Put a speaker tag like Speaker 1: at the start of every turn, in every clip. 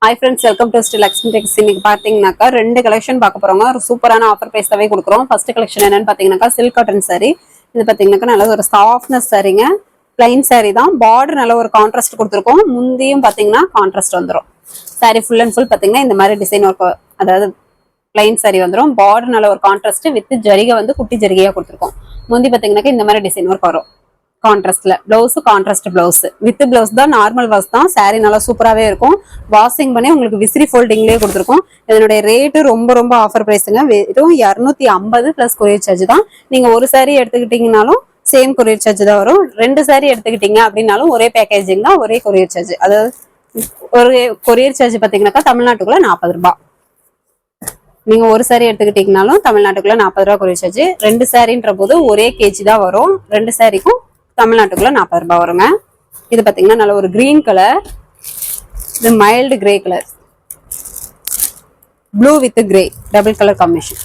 Speaker 1: Hi friends, welcome to Still Lakshmi Textiles. இன்னைக்கு பாத்தீங்கன்னாக்கா ரெண்டு கலெக்ஷன் பார்க்க போறோங்க. ஒரு சூப்பரான ஆஃபர் பிரைஸ்லவே கொடுக்குறோம். ஃபர்ஸ்ட் கலெக்ஷன் என்னன்னு பாத்தீங்கன்னாக்கா சில்க் காட்டன் saree. இது பாத்தீங்கன்னாக்கா நல்ல ஒரு சாஃப்ட்னஸ் சாரீங்க. பிளைன் saree தான். பார்டர் நல்ல ஒரு கான்ட்ராஸ்ட் கொடுத்துருக்கோம். முந்தியும் பாத்தீங்கன்னா கான்ட்ராஸ்ட் வந்துரும். saree full and full பாத்தீங்கன்னா இந்த மாதிரி டிசைன் ஒர்க், அதாவது பிளைன் saree வந்துரும். பார்டர் நல்ல ஒரு கான்ட்ராஸ்ட் வித் ஜரிகை வந்து குட்டி ஜரிகையா கொடுத்துருக்கோம். முந்தி பாத்தீங்கன்னாக்கா இந்த மாதிரி டிசைன் ஒர்க் வரும். கான்ட்ராஸ்ட்ல blouse contrast blouse with blouse தான், நார்மல் வாஷ் தான். சாரி நல்லா சூப்பராகவே இருக்கும். வாஷிங் பண்ணி உங்களுக்கு விசிறி ஃபோல்டிங்லேயே கொடுத்துருக்கோம். இதனுடைய ரேட்டு ரொம்ப ஆஃபர் பிரைஸுங்க. வெறும் 250 பிளஸ் கொரியர் சார்ஜ் தான். நீங்க ஒரு சாரி எடுத்துக்கிட்டீங்கனாலும் சேம் கொரியர் சார்ஜ் தான் வரும். ரெண்டு சாரி எடுத்துக்கிட்டீங்க அப்படின்னாலும் ஒரே பேக்கேஜிங் தான், ஒரே கொரியர் சார்ஜ். அதாவது ஒரு கொரியர் சார்ஜ் பார்த்தீங்கன்னாக்கா தமிழ்நாட்டுக்குள்ள 40 ரூபாய். நீங்க ஒரு சாரி எடுத்துக்கிட்டீங்கனாலும் தமிழ்நாட்டுக்குள்ள 40 ரூபாய் கொரியர் சார்ஜ். ரெண்டு சாரின்ற போது ஒரே கேஜி தான் வரும். ரெண்டு சாரிக்கும் தமிழ்நாட்டுக்குள்ள 40 ரூபாய் வருங்க. இது பாத்தீங்கன்னா நல்ல ஒரு கிரீன் கலர், இது mild grey colour, blue with grey double colour combination.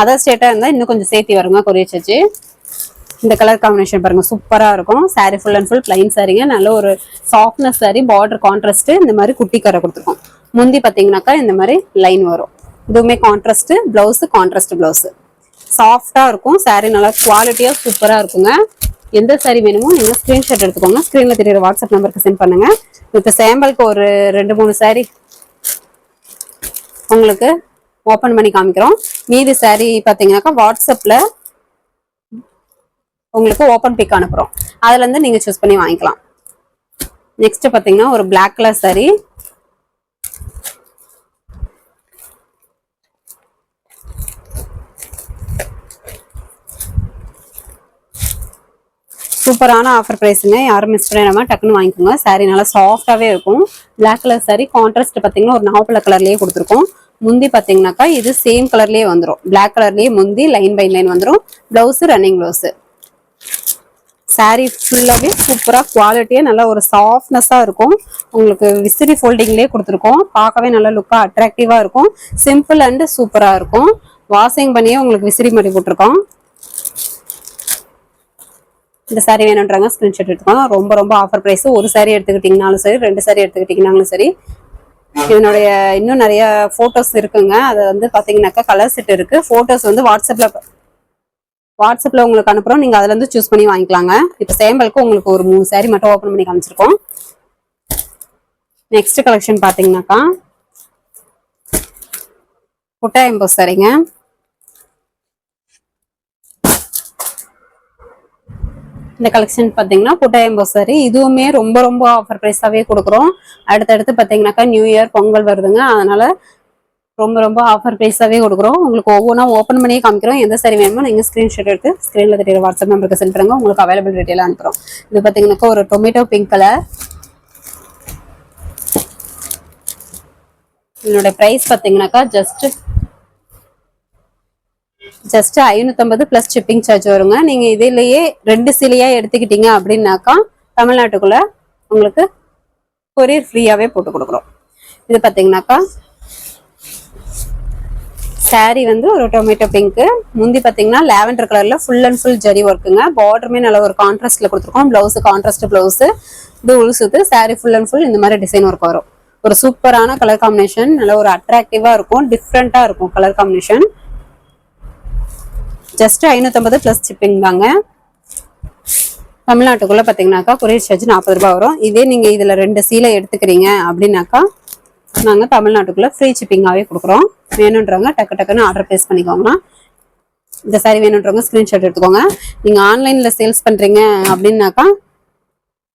Speaker 1: Other ஸ்டேட்டா இருந்தா இன்னும் கொஞ்சம் சேர்த்தி வருங்க கொரியர் சார்ஜ். இந்த கலர் காம்பினேஷன் பாருங்க, சூப்பரா இருக்கும். Sari full and full plain சாரிங்க. நல்ல ஒரு சாஃப்ட்னஸ் சாரி, பார்டர் கான்ட்ராஸ்ட் இந்த மாதிரி குட்டி கரை கொடுத்துருக்கோம். முந்தி பாத்தீங்கன்னாக்கா இந்த மாதிரி லைன் வரும். இதுவுமே கான்ட்ராஸ்ட் பிளவுஸ், கான்ட்ராஸ்ட் பிளவுஸ். சாஃப்டா இருக்கும் சாரி, நல்லா குவாலிட்டியா சூப்பரா இருக்குங்க. எந்த சாரி வேணுமோ நீங்க ஸ்கிரீன்ஷாட் எடுத்துக்கோங்க. ஸ்கிரீன்ல தெரியுற வாட்ஸ்அப் நம்பருக்கு சென்ட் பண்ணுங்க. இப்ப சாம்பிளுக்கு ஒரு 2-3 சாரி உங்களுக்கு ஓபன் பண்ணி காமிக்கிறோம். மீதி சாரி பாத்தீங்கன்னாக்கா வாட்ஸ்அப்ல உங்களுக்கு ஓபன் பிக் அனுப்புறோம். அதுல இருந்து நீங்க சூஸ் பண்ணி வாங்கிக்கலாம். நெக்ஸ்ட் பாத்தீங்கன்னா ஒரு பிளாக் கலர் சாரி, சூப்பரான ஆஃபர் பிரைஸுங்க. யாரும் மிஸ் பண்ணிடாம டக்குன்னு வாங்கிக்கோங்க. சாரி நல்லா சாஃப்டாவே இருக்கும். பிளாக் கலர் சாரி, கான்ட்ராஸ்ட் பாத்தீங்கன்னா ஒரு நாவப்பழ கலர்லயே கொடுத்துருக்கோம். முந்தி பாத்தீங்கன்னாக்கா இது சேம் கலர்லயே வந்துடும். பிளாக் கலர்லயே முந்தி லைன் பை லைன் வந்துடும். Blouse running blouse. சாரி ஃபுல்லாவே சூப்பரா குவாலிட்டியா நல்லா ஒரு சாஃப்ட்னஸா இருக்கும். உங்களுக்கு விசிறி ஃபோல்டிங்லயே கொடுத்துருக்கோம். பார்க்கவே நல்லா லுக்கா அட்ராக்டிவா இருக்கும். சிம்பிள் அண்ட் சூப்பரா இருக்கும். வாஷிங் பண்ணியே உங்களுக்கு விசிறி மாட்டி போட்டிருக்கோம். இந்த சாரி வேணுன்றாங்க ஸ்கிரீன்ஷாட் எடுத்துக்கோங்க. ரொம்ப ஆஃபர் பிரைஸ். ஒரு சாரி எடுத்துக்கிட்டீங்கனாலும் சரி, ரெண்டு சாரி எடுத்துக்கிட்டீங்கனாலும் சரி. இதனுடைய இன்னும் நிறைய போட்டோஸ் இருக்குங்க. அது வந்து பாத்தீங்கன்னாக்கா கலர் செட் இருக்கு. போட்டோஸ் வந்து வாட்ஸ்அப்ல உங்களுக்கு அனுப்புறோம். நீங்க அதுல இருந்து சூஸ் பண்ணி வாங்கிக்கலாங்க. இப்ப சாம்பிளுக்கு உங்களுக்கு ஒரு 3 சாரி மட்டும் ஓபன் பண்ணி காமிச்சிருக்கோம். நெக்ஸ்ட் கலெக்ஷன் பாத்தீங்கன்னாக்கா புட்டா எம்போஸ் சாரிங்க. இந்த கலெக்ஷன் பாத்தீங்கன்னா புட்டா எம்போஸ் சாரி. இதுவுமே ரொம்ப ஆஃபர் பிரைஸாவே கொடுக்குறோம். அடுத்தடுத்து பாத்தீங்கன்னாக்கா நியூ இயர் பொங்கல் வருதுங்க. அதனால ரொம்ப ஆஃபர் பிரைஸாவே கொடுக்குறோம். உங்களுக்கு ஒவ்வொன்றா ஓப்பன் பண்ணியே காமிக்கிறோம். எந்த சாரி வேணுமோ நீங்க ஸ்கிரீன்ஷாட் எடுத்து ஸ்கிரீன்ல தெரியுற வாட்ஸ்அப் நம்பருக்கு சென்ட் பண்ணுங்க. உங்களுக்கு அவைலபிள் டீடைல் அனுப்புறோம். இது பாத்தீங்கன்னாக்கா ஒரு டொமேட்டோ பிங்க் கலர். இதோட பிரைஸ் பாத்தீங்கன்னாக்கா ஜஸ்ட் 550 பிளஸ் ஷிப்பிங் சார்ஜ் வருங்க. நீங்க இதிலேயே 2 சீலையா எடுத்துக்கிட்டீங்க அப்படின்னாக்கா தமிழ்நாட்டுக்குள்ள உங்களுக்கு கொரியர் ஃப்ரீயாவே போட்டு கொடுக்குறோம். இது பாத்தீங்கன்னாக்கா சாரி வந்து ஒரு டொமேட்டோ பிங்க். முந்தி பாத்தீங்கன்னா லாவெண்டர் கலர்ல ஃபுல் அண்ட் ஃபுல் ஜரி ஒர்க்குங்க. பார்டருமே நல்ல ஒரு கான்ட்ராஸ்ட்ல கொடுத்துருக்கோம். Blouse contrast blouse. இது உள்சுத்து. சாரி ஃபுல் அண்ட் ஃபுல் இந்த மாதிரி டிசைன் ஒர்க் வரும். ஒரு சூப்பரான கலர் காம்பினேஷன். நல்ல ஒரு அட்ராக்டிவா இருக்கும். டிஃப்ரெண்டா இருக்கும் colour combination. Just 550 plus shipping தாங்க. தமிழ்நாட்டுக்குள்ள பாத்தீங்கன்னாக்கா கொரியர் சார்ஜ் 40 ரூபாய் வரும். இதே நீங்க இதுல 2 சீலை எடுத்துக்கிறீங்க அப்படின்னாக்கா நாங்க தமிழ்நாட்டுக்குள்ள ஃப்ரீ ஷிப்பிங்காவே கொடுக்குறோம். வேணுன்றவங்க டக்குன்னு ஆர்டர் பிளேஸ் பண்ணிக்கோங்க. இந்த சாரி வேணுன்றவங்க ஸ்கிரீன்ஷாட் எடுத்துக்கோங்க. நீங்க ஆன்லைன்ல சேல்ஸ் பண்றீங்க அப்படின்னாக்கா,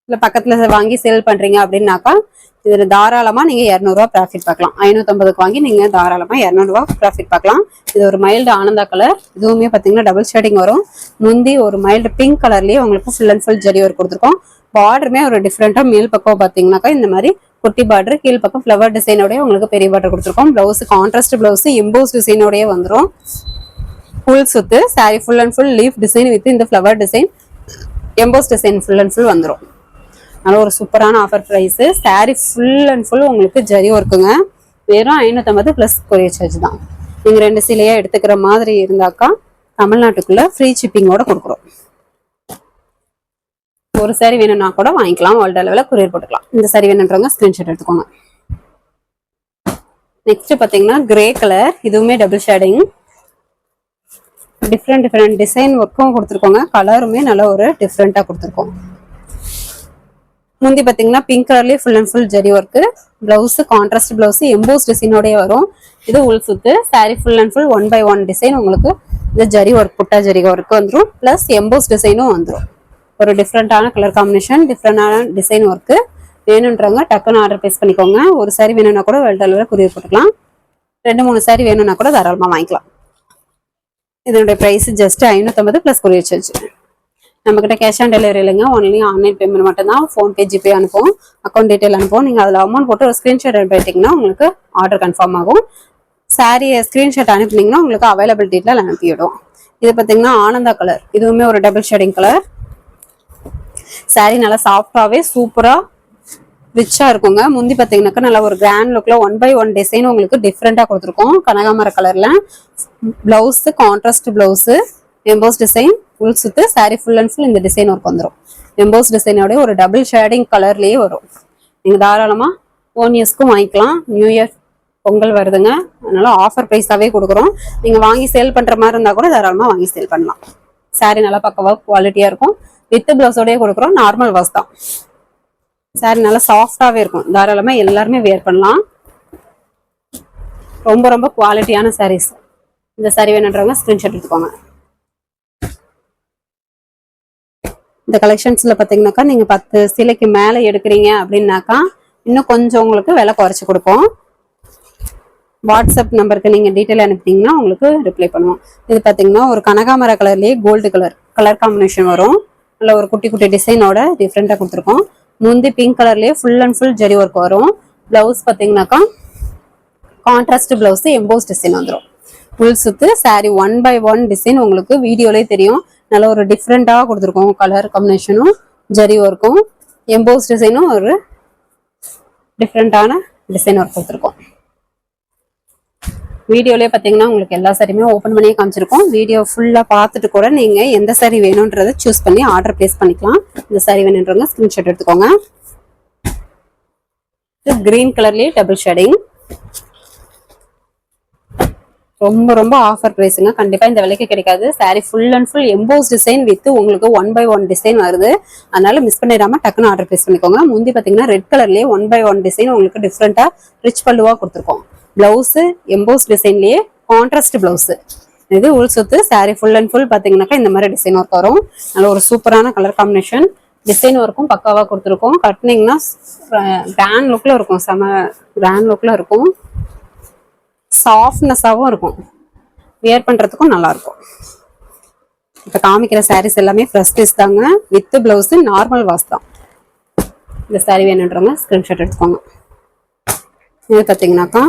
Speaker 1: இல்ல பக்கத்துல வாங்கி சேல் பண்றீங்க அப்படின்னாக்கா இதுல தாராளமா நீங்க 200 ரூபாய் ப்ராஃபிட் பார்க்கலாம். 550க்கு வாங்கி நீங்க தாராளமா 200 ரூபாய் ப்ராஃபிட் பார்க்கலாம். இது ஒரு மைல்டு ஆனந்தா கலர். இதுவுமே பாத்தீங்கன்னா டபுள் ஷேடிங் வரும். முந்தி ஒரு மைல்டு பிங்க் கலர்லயே உங்களுக்கு full and full zari work கொடுத்துருக்கோம். பார்டருமே ஒரு டிஃப்ரெண்டா மேல் பக்கம் பாத்தீங்கன்னாக்கா இந்த மாதிரி குட்டி பார்டர், கீழ் பக்கம் ஃபிளவர் டிசைனோடய உங்களுக்கு பெரிய பார்டர் கொடுத்துருக்கோம். பிளவுஸ் கான்ட்ராஸ்ட் பிளவுஸ் எம்போஸ் டிசைனோடய வந்துடும். ஃபுல் சுத்து sari full and full leaf design with இந்த flower design emboss design full and full வந்துடும். நல்ல ஒரு சூப்பரான offer price. Sari full and full உங்களுக்கு ஜரி ஒர்க்குங்க. வெறும் 550 பிளஸ் கொரியர் சார்ஜ் தான். நீங்க 2 சீலையா எடுத்துக்கிற மாதிரி இருந்தாக்கா தமிழ்நாட்டுக்குள்ள ஃப்ரீ ஷிப்பிங்கோட கொடுக்குறோம். ஒரு சாரி வேணும்னா கூட வாங்கிக்கலாம். வேர்ல்டு அளவில் கொரியர் போட்டுக்கலாம். இந்த சாரி வேணுன்றவங்க ஸ்கிரீன்ஷாட் எடுத்துக்கோங்க. நெக்ஸ்ட் பாத்தீங்கன்னா கிரே கலர், இதுவுமே டபுள் ஷேடிங், டிஃப்ரெண்ட் டிசைன் ஒர்க்கும் கொடுத்துருக்கோங்க. கலருமே நல்ல ஒரு டிஃப்ரெண்டா கொடுத்துருக்கோம். முந்தி பாத்தீங்கன்னா பிங்க் கலர்லயே full and full zari work, blouse contrast blouse emboss டிசைனோடய வரும். இது உள் சுத்து, sari full and full 1 by 1 design உங்களுக்கு இந்த ஜரி ஒர்க், புட்டா ஜரி ஒர்க் வந்துடும். பிளஸ் எம்போஸ் டிசைனும் வந்துடும். ஒரு டிஃப்ரெண்டான கலர் காம்பினேஷன், டிஃப்ரெண்டான டிசைன் ஒர்க்கு. வேணுன்றவங்க டக்குன்னு ஆர்டர் பிளேஸ் பண்ணிக்கோங்க. ஒரு சாரி வேணும்னா கூட வேர்ல்ட் டெலிவரி கொரியர் போட்டுக்கலாம். 2-3 சாரி வேணும்னா கூட தாராளமா வாங்கிக்கலாம். இதனுடைய price just 550 plus courier charge. நம்ம கிட்ட கேஷ் ஆன் டெலிவரி இல்லைங்க, ஒன்லி ஆன்லைன் பேமெண்ட் மட்டும் தான். ஃபோன்பே, ஜிபே அனுப்புவோம், அக்கௌண்ட் டீடைல் அனுப்புவோம். நீங்க அதுல அமௌண்ட் போட்டு ஒரு ஸ்கிரீன்ஷாட் எடுத்துட்டீங்கன்னா உங்களுக்கு ஆர்டர் கன்ஃபார்ம் ஆகும். சாரியை ஸ்கிரீன்ஷாட் அனுப்புனீங்கன்னா உங்களுக்கு அவைலபிள் டீடைல் அனுப்பிவிடும். இது பாத்தீங்கன்னா ஆனந்தா கலர், இதுவுமே ஒரு டபுள் ஷேடிங் கலர். சாரி நல்லா சாஃப்டாவே சூப்பரா ரிச்சா இருக்குங்க. முந்தி பாத்தீங்கன்னாக்கா நல்லா ஒரு கிராண்ட் லுக்ல 1 by 1 டிசைன் உங்களுக்கு டிஃப்ரெண்டா கொடுத்துருக்கோம். கனகாமர கலர்ல blouse, contrast blouse, emboss design, உள் சுத்து, சாரி ஃபுல் அண்ட் ஃபுல் இந்த டிசைன் ஒர்க் வந்துடும். எம்போஸ் டிசைனோட ஒரு டபுள் ஷேடிங் கலர்லயே வரும். நீங்க தாராளமா ஓன் யூஸ்க்கும் வாங்கிக்கலாம். நியூ இயர் பொங்கல் வருதுங்க, அதனால ஆஃபர் பிரைஸாவே கொடுக்குறோம். நீங்க வாங்கி சேல் பண்ற மாதிரி இருந்தா கூட தாராளமா வாங்கி சேல் பண்ணலாம். சாரி நல்லா பக்கவா குவாலிட்டியா இருக்கும். வித் பிளவுஸோடய கொடுக்குறோம். நார்மல் வாஷ் தான். சாரி நல்லா சாஃப்டாவே இருக்கும். தாராளமா எல்லாருமே வேர் பண்ணலாம். ரொம்ப ரொம்ப குவாலிட்டியான சாரீஸ். இந்த சாரி வேணுன்றவங்க ஸ்கிரீன்ஷாட் எடுத்துக்கோங்க. இந்த கலெக்ஷன்ஸ்ல பாத்தீங்கன்னாக்கா நீங்க 10 சீலைக்கு மேல எடுக்கிறீங்க அப்படின்னாக்கா இன்னும் கொஞ்சம் உங்களுக்கு விலை குறைச்சு கொடுப்போம். வாட்ஸ்அப் நம்பருக்கு நீங்க டீட்டெயில் அனுப்பிட்டீங்கன்னா உங்களுக்கு ரிப்ளை பண்ணுவோம். இது பாத்தீங்கன்னா ஒரு கனகாமர கலர்லயே கோல்டு கலர் காம்பினேஷன் வரும். நல்ல ஒரு குட்டி குட்டி டிசைனோட டிஃப்ரெண்டா கொடுத்துருக்கோம். முந்தி பிங்க் கலர்லயே full and full zari work வரும். பிளவுஸ் பாத்தீங்கன்னாக்கா கான்ட்ராஸ்ட் பிளவுஸ், எம்போஸ் டிசைன் வந்துடும். உள் சுத்து, சாரி 1 by 1 டிசைன் உங்களுக்கு வீடியோலயே தெரியும். நல்ல ஒரு டிஃப்ரெண்டா கொடுத்துருக்கோம். கலர் காம்பினேஷனும் ஜரி ஒர்க்கும் எம்போஸ் டிசைனும் ஒரு டிஃப்ரெண்டான டிசைன் ஒர்க் கொடுத்துருக்கோம். வீடியோலயே பாத்தீங்கன்னா உங்களுக்கு எல்லா சாரியுமே ஓப்பன் பண்ணி காமிச்சிருக்கோம். வீடியோ ஃபுல்லா பார்த்துட்டு கூட நீங்க எந்த சாரி வேணும்ன்றதை சூஸ் பண்ணி ஆர்டர் பிளேஸ் பண்ணிக்கலாம். இந்த சாரி வேணுன்றவங்க ஸ்கிரீன்ஷாட் எடுத்துக்கோங்க. கிரீன் கலர்லயே டபுள் ஷேடிங், ரொம்ப ரொம்ப ஆஃபர் பிரைஸுங்க. கண்டிப்பா இந்த விலைக்கு கிடைக்காது. Sorry full and full EMBOSS design with உங்களுக்கு 1 by 1 டிசைன் வருது. அதனால மிஸ் பண்ணிடாம டக்குன்னு ஆர்டர் பிளேஸ் பண்ணிக்கோங்க. முந்தி பாத்தீங்கன்னா ரெட் கலர்லயே 1 by 1 டிசைன் உங்களுக்கு டிஃப்ரெண்டா ரிச் பல்லுவா கொடுத்துருக்கோம். பிளவுஸ் எம்போஸ் டிசைன்லயே கான்ட்ராஸ்ட் பிளவுஸ். இது உள் சுத்து, சாரி ஃபுல் அண்ட் ஃபுல் பாத்தீங்கன்னாக்கா இந்த மாதிரி டிசைன் ஒர்க் வரும். நல்ல ஒரு சூப்பரான கலர் காம்பினேஷன். டிசைன் ஒர்க்கும் பக்காவா கொடுத்துருக்கோம். கட்டினீங்கன்னா கிராண்ட் லுக்ல இருக்கும். செம கிராண்ட் லுக்ல இருக்கும். சாஃப்ட்னஸாவும் இருக்கும். வியர் பண்றதுக்கும் நல்லா இருக்கும். இப்ப காமிக்கிற சாரீஸ் எல்லாமே ஃப்ரெஷ் பீஸ் தாங்க. வித் பிளவுஸ், நார்மல் வாஷ் தான். இந்த சாரி வேணுன்றவங்க ஸ்கிரீன்ஷாட் எடுத்துக்கோங்க. இது பாத்தீங்கன்னாக்கா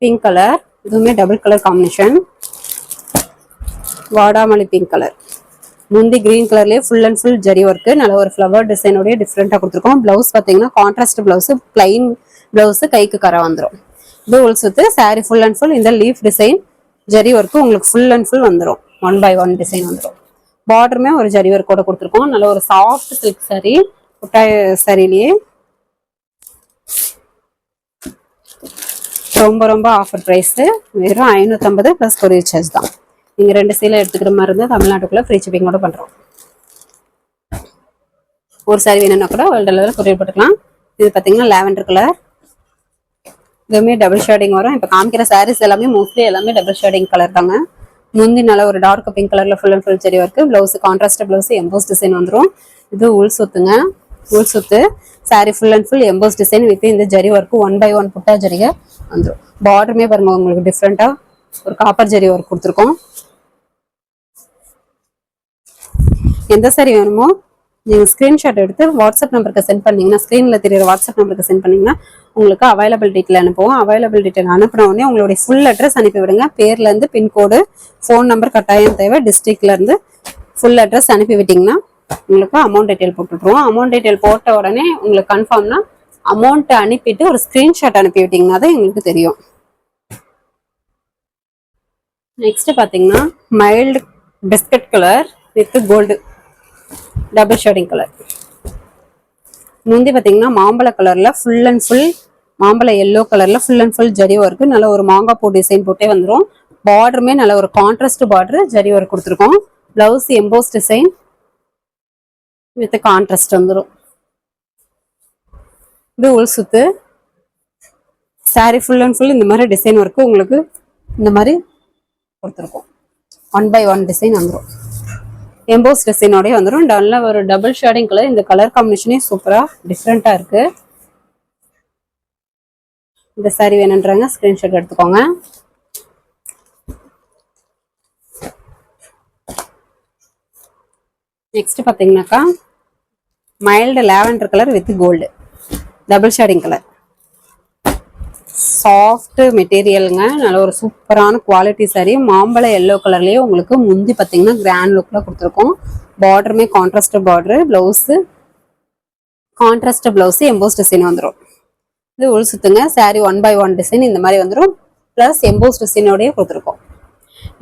Speaker 1: பிங்க் கலர், இதுவுமே டபுள் கலர் காம்பினேஷன். வாடாமல்லி பிங்க் கலர். முந்தி கிரீன் கலர்லயே full and full zari work. நல்ல ஒரு ஃபிளவர் டிசைனோடய டிஃப்ரெண்டா கொடுத்துருக்கோம். பிளவுஸ் பாத்தீங்கன்னா கான்ட்ராஸ்ட் பிளவுஸ், பிளைன் பிளவுஸ், கைக்கு கரை வந்துடும். இது உள் சுத்து, சாரி ஃபுல் அண்ட் ஃபுல் இந்த லீஃப் டிசைன் ஜரி ஒர்க் உங்களுக்கு ஃபுல் அண்ட் ஃபுல் வந்துடும். 1 by 1 டிசைன் வந்துடும். பார்டருமே ஒரு ஜரி ஒர்க்கோட கொடுத்துருக்கோம். நல்ல ஒரு சாஃப்ட் சில்க் சாரி, புட்டாய் சாரிலேயே ரொம்ப ரொம்ப ஆஃபர் பிரைஸ். வெறும் 550 பிளஸ் கொரியர் சார்ஜ் தான். நீங்க 2 சீலை எடுத்துக்கிற மாதிரி இருந்தால் தமிழ்நாட்டுக்குள்ள ஃப்ரீ ஷிப்பிங்கோட பண்றோம். ஒரு சாரி வேணும்னா கூட வேர்ல்ட் டெலிவரி கொரியர் போட்டுக்கலாம். இது பாத்தீங்கன்னா லாவெண்டர் கலர், இதுவுமே டபுள் ஷேடிங் வரும். இப்ப காமிக்கிற சாரீஸ் எல்லாமே மோஸ்ட்லி எல்லாமே டபுள் ஷேடிங் கலர் தாங்க. முந்தி நல்ல ஒரு டார்க் பிங்க் கலர்ல full and full zari work. Blouse contrast blouse, emboss design வந்துடும். இது உள் சுத்துங்க. உள் சுத்து, sari full and full EMBOSS design with இந்த ஜரி ஒர்க் 1 by 1 புட்டா ஜரிக வந்துடும். பார்டருமே பாருங்க உங்களுக்கு டிஃப்ரெண்டா ஒரு காப்பர் ஜரி ஒர்க் கொடுத்துருக்கோம். எந்த சாரி வேணுமோ நீங்க ஸ்கிரீன்ஷாட் எடுத்து வாட்ஸ்அப் நம்பருக்கு சென்ட் பண்ணீங்கன்னா, ஸ்கிரீன்ல தெரியுற வாட்ஸ்அப் நம்பருக்கு சென்ட் பண்ணீங்கன்னா உங்களுக்கு அவைலபிள் டீட்டெயில் அனுப்புவோம். அவைலபிள் டீட்டெயில் அனுப்பின உடனே உங்களுடைய ஃபுல் அட்ரஸ் அனுப்பி விடுங்க. பேர்ல இருந்து பின்கோடு, ஃபோன் நம்பர் கட்டாயம் தேவை. டிஸ்ட்ரிக்ட்ல இருந்து ஃபுல் அட்ரஸ் அனுப்பி விட்டீங்கன்னா உங்களுக்கு அமௌண்ட் டீட்டெயில் போட்டுருவோம். அமௌண்ட் டீட்டெயில் போட்ட உடனே உங்களுக்கு கன்ஃபார்ம்னா அமௌண்ட் அனுப்பிட்டு ஒரு ஸ்கிரீன்ஷாட் அனுப்பி விட்டீங்கன்னா தான் எங்களுக்கு தெரியும். நெக்ஸ்ட் பாத்தீங்கன்னா mild biscuit colour with gold double shading colour. முந்தி பாத்தீங்கன்னா மாம்பழ கலர்ல ஃபுல் அண்ட் ஃபுல் மாம்பழ எல்லோ கலர்ல full and full zari work, நல்ல ஒரு மாங்காய் பூ டிசைன் போட்டே வந்துடும். பார்டருமே நல்ல ஒரு கான்ட்ராஸ்ட் பார்டர் ஜரி ஒர்க் கொடுத்துருக்கோம். Blouse emboss design with contrast வந்துடும். இது உள் சுத்து. சாரி ஃபுல் அண்ட் ஃபுல் இந்த மாதிரி டிசைன் ஒர்க்கு உங்களுக்கு இந்த மாதிரி கொடுத்துருக்கோம். 1 by 1 டிசைன் வந்துடும். எம்போஸ் டிசைனோடய வந்துடும். நல்ல ஒரு டபுள் ஷேடிங் கலர். இந்த கலர் காம்பினேஷனே சூப்பரா டிஃப்ரெண்டா இருக்கு. இந்த சாரி வேணுன்றவங்க ஸ்கிரீன்ஷாட் எடுத்துக்கோங்க. நெக்ஸ்ட் பாத்தீங்கன்னாக்கா mild lavender colour with gold double shading colour. Soft மெட்டீரியலுங்க. நல்ல ஒரு சூப்பரான குவாலிட்டி சாரி. மாம்பழ எல்லோ கலர்லயே உங்களுக்கு முந்தி பாத்தீங்கன்னா கிராண்ட் லுக்ல கொடுத்துருக்கோம். பார்டருமே contrast border. Blouse contrast blouse emboss design வந்துடும். இது உள் சுத்துங்க. சாரி 1 by 1 டிசைன் இந்த மாதிரி வந்துடும். பிளஸ் எம்போஸ் டிசைனோடய கொடுத்துருக்கோம்.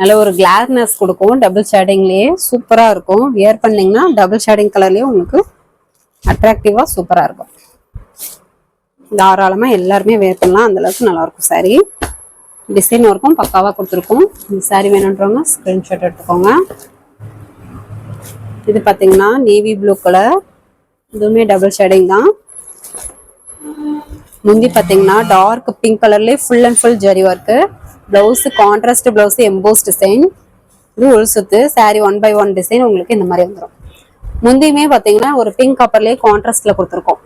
Speaker 1: நல்ல ஒரு கிளார்னஸ் கொடுக்கும். டபுள் ஷேடிங்லயே சூப்பரா இருக்கும். வியர் பண்ணீங்கன்னா டபுள் ஷேடிங் கலர்லயே உங்களுக்கு அட்ராக்டிவா சூப்பரா இருக்கும். தாராளமா எல்லாருமே வேர் பண்ணலாம். அந்த அளவுக்கு நல்லா இருக்கும் சாரி. டிசைன் ஒர்க்கும் பக்காவா கொடுத்துருக்கோம். இந்த சாரி வேணுன்றவங்க ஸ்கிரீன்ஷாட் எடுத்துக்கோங்க. இது பாத்தீங்கன்னா நேவி ப்ளூ கலர். இதுவுமே டபுள் ஷேடிங் தான். முந்தி பாத்தீங்கன்னா டார்க் பிங்க் கலர்லயே full and full zari work. Blouse contrast blouse emboss design. இது உள் சுத்து. சாரி 1 by 1 டிசைன் உங்களுக்கு இந்த மாதிரி வந்துடும். முந்தியுமே பாத்தீங்கன்னா ஒரு பிங்க் கப்பர்லயே கான்ட்ராஸ்ட்ல கொடுத்துருக்கோம்.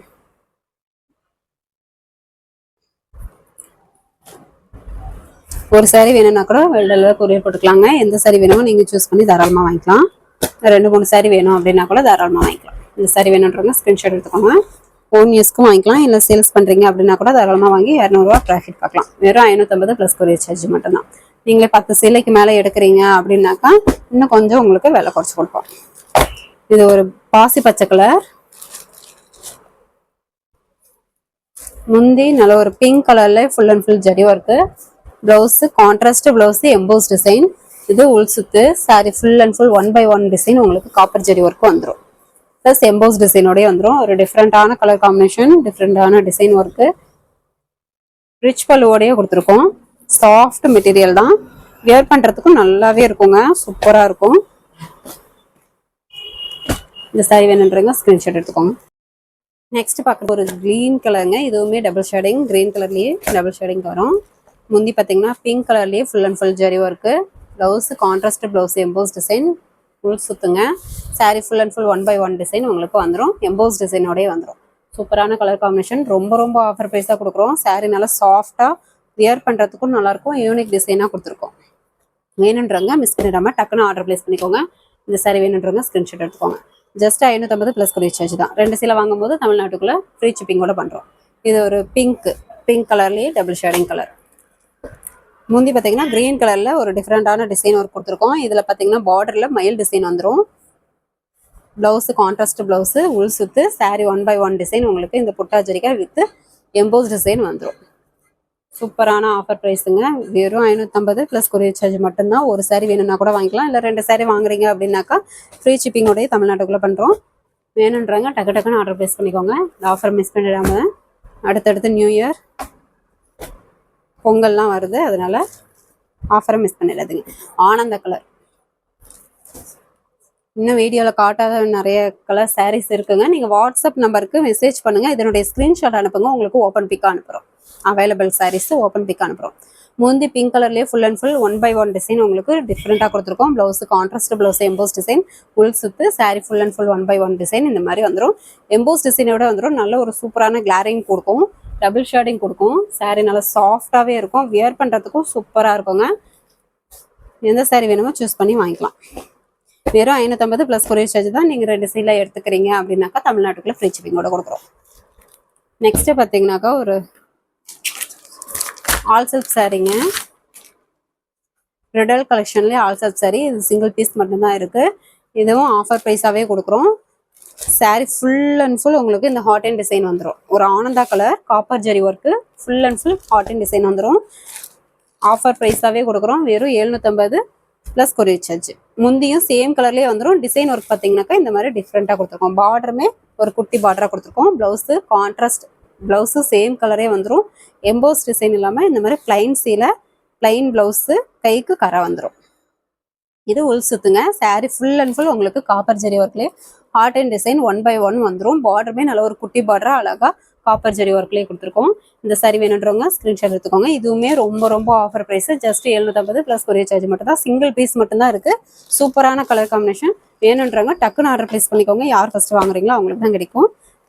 Speaker 1: ஒரு சாரி வேணும்னா கூட வெள்ளல கொரியர் போட்டுக்கலாங்க. எந்த சாரி வேணுமோ நீங்க சூஸ் பண்ணி தாராளமா வாங்கிக்கலாம். 2-3 சாரி வேணும் அப்படின்னா கூட தாராளமா வாங்கிக்கலாம். இந்த சாரி வேணுன்றவங்க ஸ்கிரீன்ஷாட் எடுத்துக்கோங்க. ஓன் யூஸ்க்கும் வாங்கிக்கலாம். இல்லை சேல்ஸ் பண்றீங்க அப்படின்னா கூட தாராளமா வாங்கி 200 ரூபா ப்ராஃபிட் பார்க்கலாம். வெறும் 550 பிளஸ் கொரியர் சார்ஜ் மட்டும்தான். நீங்களே 10 சேலைக்கு மேலே எடுக்கிறீங்க அப்படின்னாக்கா இன்னும் கொஞ்சம் உங்களுக்கு விலை குறைச்சு கொடுப்போம். இது ஒரு பாசி பச்சை கலர். முந்தி நல்ல ஒரு பிங்க் கலர்ல full and full zari work. Blouse contrast blouse emboss design. இது உள் சுத்து. Sari full and full 1 by 1 design உங்களுக்கு காப்பர் ஜரி ஒர்க்கு வந்துடும். பிளஸ் எம்போஸ் டிசைனோடய வந்துடும். ஒரு டிஃப்ரெண்டான கலர் காம்பினேஷன், டிஃப்ரெண்டான டிசைன் ஒர்க்கு. ரிச் பல்லுவோடய கொடுத்துருக்கோம். சாஃப்ட் மெட்டீரியல் தான். வியர் பண்றதுக்கும் நல்லாவே இருக்குங்க. சூப்பரா இருக்கும். இந்த சாரி வேணுன்றவங்க ஸ்கிரீன்ஷாட் எடுத்துக்கோங்க. நெக்ஸ்ட் பார்க்க ஒரு கிரீன் கலருங்க. இதுவுமே டபுள் ஷேடிங். கிரீன் கலர்லயே டபுள் ஷேடிங் வரும். முந்தி பார்த்தீங்கன்னா பிங்க் கலர்லயே full and full zari work. Blouse contrast blouse emboss design. உள் சுத்துங்க. Sari full and full 1 by 1 design உங்களுக்கு வந்துடும். எம்போஸ் டிசைனோடய வந்துடும். சூப்பரான கலர் காம்பினேஷன். ரொம்ப ரொம்ப ஆஃபர் ப்ரைஸாக கொடுக்குறோம். சாரி நல்லா சாஃப்டாக வியர் பண்ணுறதுக்கும் நல்லாயிருக்கும். யூனிக் டிசைனாக கொடுத்துருக்கோம். வேணுன்றவங்க மிஸ் பண்ணிடாமல் டக்குன்னு ஆர்டர் பிளேஸ் பண்ணிக்கோங்க. இந்த சாரி வேணுன்றவங்க ஸ்கிரீன்ஷாட் எடுத்துக்கோங்க. ஜஸ்ட் 550 பிளஸ் கொரியர் சார்ஜ் தான். 2 சீலை வாங்கும்போது தமிழ்நாட்டுக்குள்ள ஃப்ரீ ஷிப்பிங்கோட பண்ணுறோம். இது ஒரு பிங்க் கலர்லேயே டபுள் ஷேடிங் கலர். முந்தி பார்த்தீங்கன்னா கிரீன் கலர்ல ஒரு டிஃப்ரெண்டான டிசைன் ஒர்க் கொடுத்துருக்கோம். இதில் பார்த்தீங்கன்னா பார்டர்ல மயில் டிசைன் வந்துடும். Blouse contrast blouse. உள் சுத்து. சாரி 1 by 1 டிசைன் உங்களுக்கு இந்த புட்டா ஜரிகா வித் எம்போஸ் டிசைன் வந்துடும். சூப்பரான ஆஃபர் ப்ரைஸுங்க. வெறும் 550 பிளஸ் கொரியர் சார்ஜ் மட்டும்தான். ஒரு சாரி வேணும்னா கூட வாங்கிக்கலாம். இல்லை 2 சாரி வாங்குறீங்க அப்படின்னாக்கா ஃப்ரீ ஷிப்பிங்கோடய தமிழ்நாட்டுக்குள்ள பண்ணுறோம். வேணுன்றாங்க டக்கு டக்குன்னு ஆர்டர் பிளேஸ் பண்ணிக்கோங்க. இந்த ஆஃபர் மிஸ் பண்ணிடாம. அடுத்தடுத்து நியூ இயர் பொங்கல்லாம் வருது, அதனால ஆஃபரை மிஸ் பண்ணிடாதீங்க. ஆனந்த கலர். இன்னும் வீடியோவில் காட்டாத நிறைய கலர் சாரீஸ் இருக்குங்க. நீங்கள் வாட்ஸ்அப் நம்பருக்கு மெசேஜ் பண்ணுங்கள். இதனுடைய ஸ்க்ரீன்ஷாட் அனுப்புங்க. உங்களுக்கு ஓப்பன் பிக் அனுப்புகிறோம். அவைலபிள் சாரீஸ் ஓப்பன் பிக் அனுப்புகிறோம். முந்தி பிங்க் கலர்லேயே full and full 1 by 1 design உங்களுக்கு டிஃப்ரெண்ட்டாக கொடுத்துருக்கோம். Blouse contrast blouse emboss design. உள் சுத்து. Sari full and full 1 by 1 design இந்த மாதிரி வந்துடும். எம்போஸ் டிசைனோட வந்துடும். நல்ல ஒரு சூப்பரான கிளாரிங் கொடுக்கும். டபுள் ஷேடிங் கொடுக்கும். சாரி நல்லா சாஃப்டாகவே இருக்கும். வியர் பண்ணுறதுக்கும் சூப்பராக இருக்குங்க. எந்த சாரி வேணுமோ சூஸ் பண்ணி வாங்கிக்கலாம். வெறும் 550 பிளஸ் கொரியர் சார்ஜ் தான். நீங்கள் 2 சீலை எடுத்துக்கிறீங்க அப்படின்னாக்கா தமிழ்நாட்டுக்குள்ள ஃப்ரீ ஷிப்பிங்கோட கொடுக்குறோம். நெக்ஸ்ட் பார்த்தீங்கன்னாக்கா ஒரு ஆல் செல்ஃப் சாரீங்க. ரெடல் கலெக்ஷன்லேயே ஆல் செல்ஃப் சாரி. இது சிங்கிள் பீஸ் மட்டும்தான் இருக்கு. இதுவும் ஆஃபர் ப்ரைஸாகவே கொடுக்குறோம். சாரி ஃபுல் அண்ட் ஃபுல் உங்களுக்கு இந்த ஹாட் அண்ட் டிசைன் வந்துடும். ஒரு Ananda colour copper zari work. Full and full hot and design வந்துடும். ஆஃபர் ப்ரைஸாகவே கொடுக்குறோம். வெறும் 750 பிளஸ் கொரியர் சார்ஜ். முந்தியும் சேம் கலர்லேயே வந்துடும். டிசைன் ஒர்க் பார்த்தீங்கன்னாக்கா இந்த மாதிரி டிஃப்ரெண்ட்டாக கொடுத்துருக்கோம். பார்டருமே ஒரு குட்டி பார்டராக கொடுத்துருக்கோம். ப்ளவுஸு கான்ட்ராஸ்ட் ப்ளவுஸு சேம் கலரே வந்துடும். எம்போஸ் டிசைன் இல்லாமல் இந்த மாதிரி பிளைன் சீல பிளைன் ப்ளவுஸு, கைக்கு கரை வந்துடும். இது உள் சுத்துங்க. சாரி ஃபுல் அண்ட் ஃபுல் உங்களுக்கு காப்பர் ஜெரி ஒர்க்லேயே ஹார்ட் அண்ட் டிசைன் 1/1 வந்துடும். பார்டருமே நல்ல ஒரு குட்டி பார்டரா அழகா காப்பர் ஜெரி ஒர்க்லேயே கொடுத்துருக்கோம். இந்த சாரி வேணுன்றவங்க ஸ்க்ரீன்ஷாட் எடுத்துக்கோங்க. இதுவுமே ரொம்ப ரொம்ப offer price, just 750 plus courier charge மட்டும் தான். சிங்கிள் பீஸ் மட்டும் தான் இருக்குது. சூப்பரான கலர் காம்பினேஷன். வேணுன்றவங்க டக்குன்னு ஆர்டர் ப்ளேஸ் பண்ணிக்கோங்க. யார் ஃபஸ்ட்டு வாங்குறீங்களோ அவங்களுக்கு தான் கிடைக்கும்.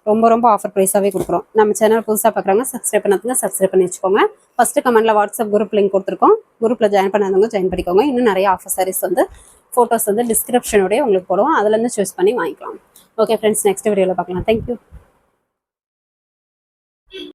Speaker 1: ரொம்ப ரொம்ப ஆஃபர் ப்ரைஸாகவே கொடுக்குறோம். நம்ம சேனல் புதுசாக பார்க்குறாங்க சப்ஸ்கிரைப் பண்ணாதுங்க, சப்ஸ்கிரைப் பண்ணி வச்சுக்கோங்க. ஃபஸ்ட்டு கமெண்ட்டில் வாட்ஸ்அப் குரூப் லிங்க் கொடுத்துருக்கோம். குரூப்பில் ஜாயின் பண்ணாதவங்க ஜாயின் பண்ணிக்கோங்க. இன்னும் நிறைய ஆஃபர் சாரீஸ் வந்து ஃபோட்டோஸ் வந்து டிஸ்கிரிப்ஷனோடய உங்களுக்கு போடுவோம். அதுலேருந்து சூஸ் பண்ணி வாங்கிக்கலாம். ஓகே ஃப்ரெண்ட்ஸ், நெக்ஸ்ட் வீடியோவில் பார்க்கலாம். தேங்க்யூ.